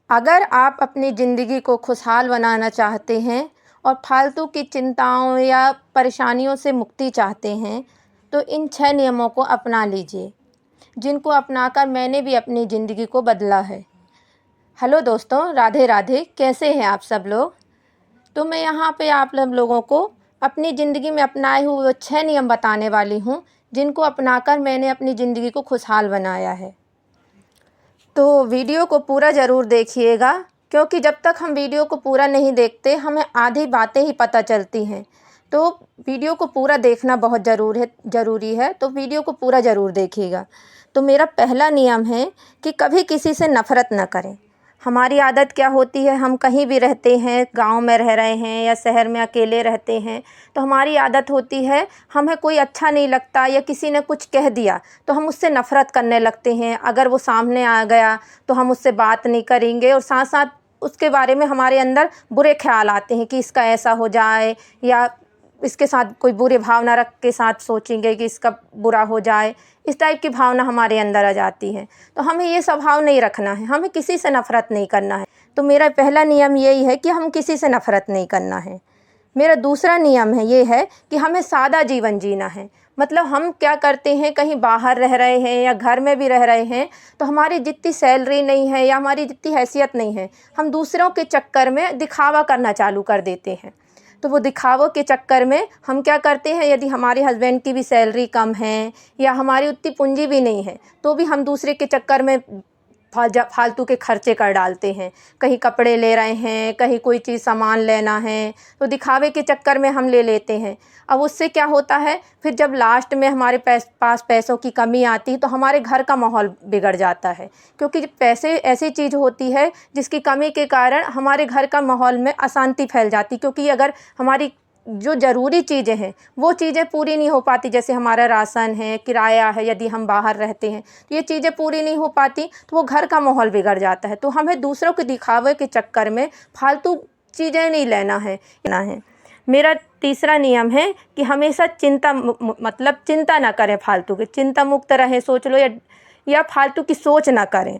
अगर आप अपनी ज़िंदगी को खुशहाल बनाना चाहते हैं और फालतू की चिंताओं या परेशानियों से मुक्ति चाहते हैं, तो इन 6 नियमों को अपना लीजिए, जिनको अपनाकर मैंने भी अपनी ज़िंदगी को बदला है। हेलो दोस्तों, राधे राधे। कैसे हैं आप सब लोग? तो मैं यहाँ पे आप लोगों को अपनी ज़िंदगी में अपनाए हुए वो 6 नियम बताने वाली हूँ, जिनको अपनाकर मैंने अपनी ज़िंदगी को खुशहाल बनाया है। तो वीडियो को पूरा ज़रूर देखिएगा, क्योंकि जब तक हम वीडियो को पूरा नहीं देखते हमें आधी बातें ही पता चलती हैं। तो वीडियो को पूरा देखना बहुत ज़रूरी है, तो वीडियो को पूरा ज़रूर देखिएगा। तो मेरा पहला नियम है कि कभी किसी से नफ़रत न करें। हमारी आदत क्या होती है, हम कहीं भी रहते हैं, गांव में रह रहे हैं या शहर में अकेले रहते हैं, तो हमारी आदत होती है, हमें कोई अच्छा नहीं लगता या किसी ने कुछ कह दिया तो हम उससे नफ़रत करने लगते हैं। अगर वो सामने आ गया तो हम उससे बात नहीं करेंगे और साथ साथ उसके बारे में हमारे अंदर बुरे ख्याल आते हैं कि इसका ऐसा हो जाए, या इसके साथ कोई बुरे भावना रख के साथ सोचेंगे कि इसका बुरा हो जाए। इस टाइप की भावना हमारे अंदर आ जाती है। तो हमें ये स्वभाव नहीं रखना है, हमें किसी से नफ़रत नहीं करना है। तो मेरा पहला नियम यही है कि हम किसी से नफ़रत नहीं करना है। मेरा दूसरा नियम है ये है कि हमें सादा जीवन जीना है। मतलब हम क्या करते हैं, कहीं बाहर रह रहे हैं या घर में भी रह रहे हैं, तो हमारी जितनी सैलरी नहीं है या हमारी जितनी हैसियत नहीं है, हम दूसरों के चक्कर में दिखावा करना चालू कर देते हैं। तो वो दिखावों के चक्कर में हम क्या करते हैं, यदि हमारे हस्बैंड की भी सैलरी कम है या हमारी उतनी पूंजी भी नहीं है, तो भी हम दूसरे के चक्कर में फालतू के खर्चे कर डालते हैं। कहीं कपड़े ले रहे हैं, कहीं कोई चीज़ सामान लेना है, तो दिखावे के चक्कर में हम ले लेते हैं। अब उससे क्या होता है, फिर जब लास्ट में हमारे पास पैसों की कमी आती है तो हमारे घर का माहौल बिगड़ जाता है, क्योंकि पैसे ऐसी चीज़ होती है जिसकी कमी के कारण हमारे घर का माहौल में अशांति फैल जाती। क्योंकि अगर हमारी जो ज़रूरी चीज़ें हैं वो चीज़ें पूरी नहीं हो पाती, जैसे हमारा राशन है, किराया है, यदि हम बाहर रहते हैं तो ये चीज़ें पूरी नहीं हो पाती, तो वो घर का माहौल बिगड़ जाता है। तो हमें दूसरों के दिखावे के चक्कर में फालतू चीज़ें नहीं लेना है। मेरा तीसरा नियम है कि हमेशा चिंता ना करें, फालतू की चिंता मुक्त रहें, सोच लो या फालतू की सोच ना करें।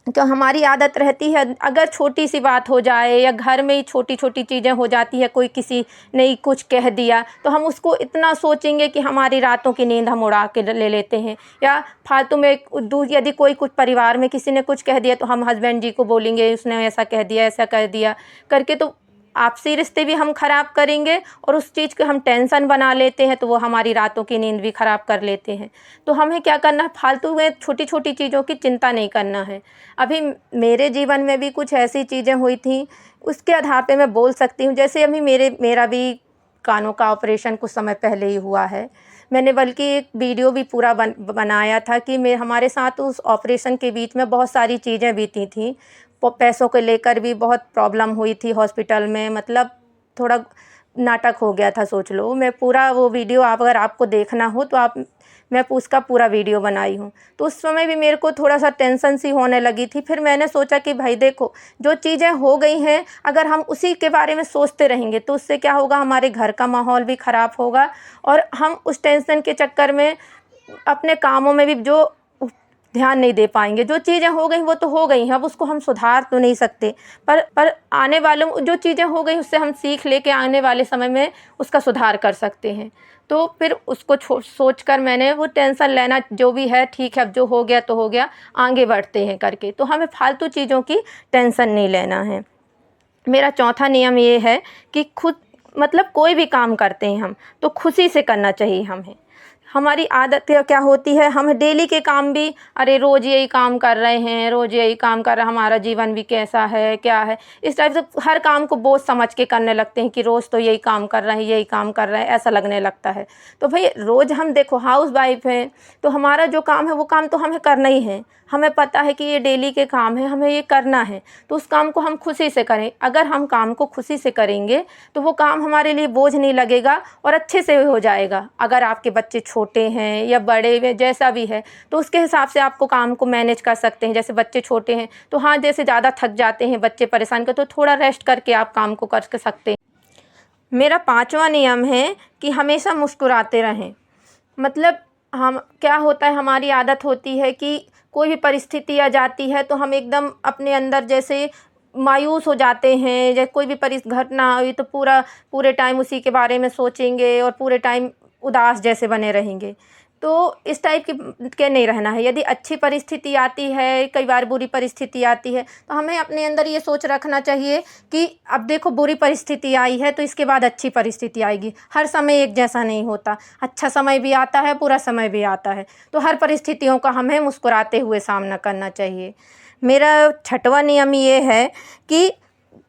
तो हमारी आदत रहती है, अगर छोटी सी बात हो जाए या घर में ही छोटी छोटी चीज़ें हो जाती है, कोई किसी ने कुछ कह दिया तो हम उसको इतना सोचेंगे कि हमारी रातों की नींद हम उड़ा के ले लेते हैं। या फालतू में यदि कोई कुछ परिवार में किसी ने कुछ कह दिया तो हम हस्बैंड जी को बोलेंगे उसने ऐसा कह दिया, ऐसा कह दिया करके, तो आपसी रिश्ते भी हम ख़राब करेंगे और उस चीज़ के हम टेंशन बना लेते हैं, तो वो हमारी रातों की नींद भी ख़राब कर लेते हैं। तो हमें क्या करना है, फालतू में छोटी छोटी चीज़ों की चिंता नहीं करना है। अभी मेरे जीवन में भी कुछ ऐसी चीज़ें हुई थी, उसके आधार पे मैं बोल सकती हूँ। जैसे अभी मेरा भी कानों का ऑपरेशन कुछ समय पहले ही हुआ है। मैंने बल्कि एक वीडियो भी पूरा बनाया था कि हमारे साथ उस ऑपरेशन के बीच में बहुत सारी चीज़ें बीती थी। पैसों को लेकर भी बहुत प्रॉब्लम हुई थी हॉस्पिटल में, मतलब थोड़ा नाटक हो गया था, सोच लो। मैं पूरा वो वीडियो अगर आपको देखना हो तो मैं उसका पूरा वीडियो बनाई हूँ। तो उस समय भी मेरे को थोड़ा सा टेंशन सी होने लगी थी। फिर मैंने सोचा कि भाई देखो, जो चीज़ें हो गई हैं अगर हम उसी के बारे में सोचते रहेंगे तो उससे क्या होगा, हमारे घर का माहौल भी ख़राब होगा और हम उस टेंशन के चक्कर में अपने कामों में भी जो ध्यान नहीं दे पाएंगे। जो चीज़ें हो गई वो तो हो गई हैं, अब उसको हम सुधार तो नहीं सकते, पर आने वालों जो चीज़ें हो गई उससे हम सीख लेके आने वाले समय में उसका सुधार कर सकते हैं। तो फिर उसको सोचकर मैंने वो टेंशन लेना जो भी है ठीक है, अब जो हो गया तो हो गया, आगे बढ़ते हैं करके। तो हमें फालतू चीज़ों की टेंशन नहीं लेना है। मेरा चौथा नियम ये है कि कोई भी काम करते हैं हम तो खुशी से करना चाहिए। हमारी आदत क्या होती है, हम डेली के काम भी अरे रोज़ यही काम कर रहे हैं, रोज़ यही काम कर रहे हैं, हमारा जीवन भी कैसा है क्या है, इस टाइप से हर काम को बोझ समझ के करने लगते हैं कि रोज़ तो यही काम कर रहे हैं, यही काम कर रहे हैं, ऐसा लगने लगता है। तो भाई रोज़ हम देखो हाउस वाइफ हैं तो हमारा जो काम है वो काम तो हमें करना ही है। हमें पता है कि ये डेली के काम है, हमें ये करना है, तो उस काम को हम खुशी से करें। अगर हम काम को खुशी से करेंगे तो वो काम हमारे लिए बोझ नहीं लगेगा और अच्छे से हो जाएगा। अगर आपके बच्चे छोटे हैं या बड़े हैं, जैसा भी है, तो उसके हिसाब से आपको काम को मैनेज कर सकते हैं। जैसे बच्चे छोटे हैं तो हाँ, जैसे ज़्यादा थक जाते हैं बच्चे परेशान कर, तो थोड़ा रेस्ट करके आप काम को कर सकते हैं। मेरा पांचवा नियम है कि हमेशा मुस्कुराते रहें। मतलब हम क्या होता है, हमारी आदत होती है कि कोई भी परिस्थिति आ जाती है तो हम एकदम अपने अंदर जैसे मायूस हो जाते हैं। जैसे कोई भी घटना हुई तो पूरे टाइम उसी के बारे में सोचेंगे और पूरे टाइम उदास जैसे बने रहेंगे। तो इस टाइप के नहीं रहना है। यदि अच्छी परिस्थिति आती है, कई बार बुरी परिस्थिति आती है, तो हमें अपने अंदर ये सोच रखना चाहिए कि अब देखो बुरी परिस्थिति आई है तो इसके बाद अच्छी परिस्थिति आएगी। हर समय एक जैसा नहीं होता, अच्छा समय भी आता है, बुरा समय भी आता है। तो हर परिस्थितियों का हमें मुस्कुराते हुए सामना करना चाहिए। मेरा छठवां नियम ये है कि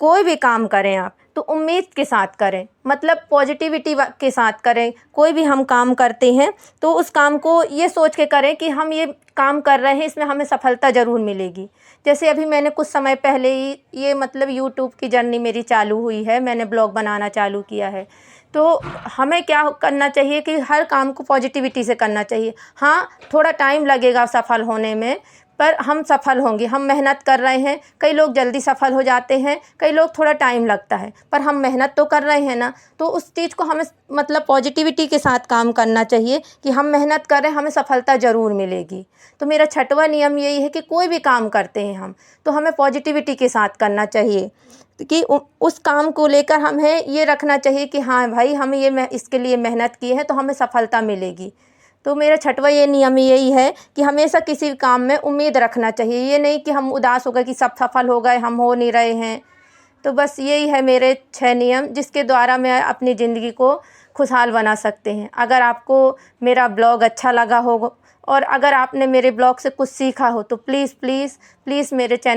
कोई भी काम करें आप तो उम्मीद के साथ करें, मतलब पॉजिटिविटी के साथ करें। कोई भी हम काम करते हैं तो उस काम को ये सोच के करें कि हम ये काम कर रहे हैं, इसमें हमें सफलता ज़रूर मिलेगी। जैसे अभी मैंने कुछ समय पहले ही ये मतलब यूट्यूब की जर्नी मेरी चालू हुई है, मैंने ब्लॉग बनाना चालू किया है। तो हमें क्या करना चाहिए कि हर काम को पॉजिटिविटी से करना चाहिए। हाँ, थोड़ा टाइम लगेगा सफल होने में, पर हम सफल होंगे। हम मेहनत कर रहे हैं, कई लोग जल्दी सफल हो जाते हैं, कई लोग थोड़ा टाइम लगता है, पर हम मेहनत तो कर रहे हैं ना। तो उस चीज़ को हमें मतलब पॉजिटिविटी के साथ काम करना चाहिए कि हम मेहनत कर रहे हैं, हमें सफलता ज़रूर मिलेगी। तो मेरा छठवां नियम यही है कि कोई भी काम करते हैं हम तो हमें पॉजिटिविटी के साथ करना चाहिए कि उस काम को लेकर हमें ये रखना चाहिए कि हाँ भाई, हम ये इसके लिए मेहनत की है तो हमें सफलता मिलेगी। तो मेरा छठवां ये नियम यही है कि हमेशा किसी भी काम में उम्मीद रखना चाहिए। ये नहीं कि हम उदास हो गए कि सब सफल हो गए, हम हो नहीं रहे हैं। तो बस यही है मेरे 6 नियम जिसके द्वारा मैं अपनी ज़िंदगी को खुशहाल बना सकते हैं। अगर आपको मेरा ब्लॉग अच्छा लगा हो और अगर आपने मेरे ब्लॉग से कुछ सीखा हो तो प्लीज़ प्लीज़ प्लीज़ मेरे चैनल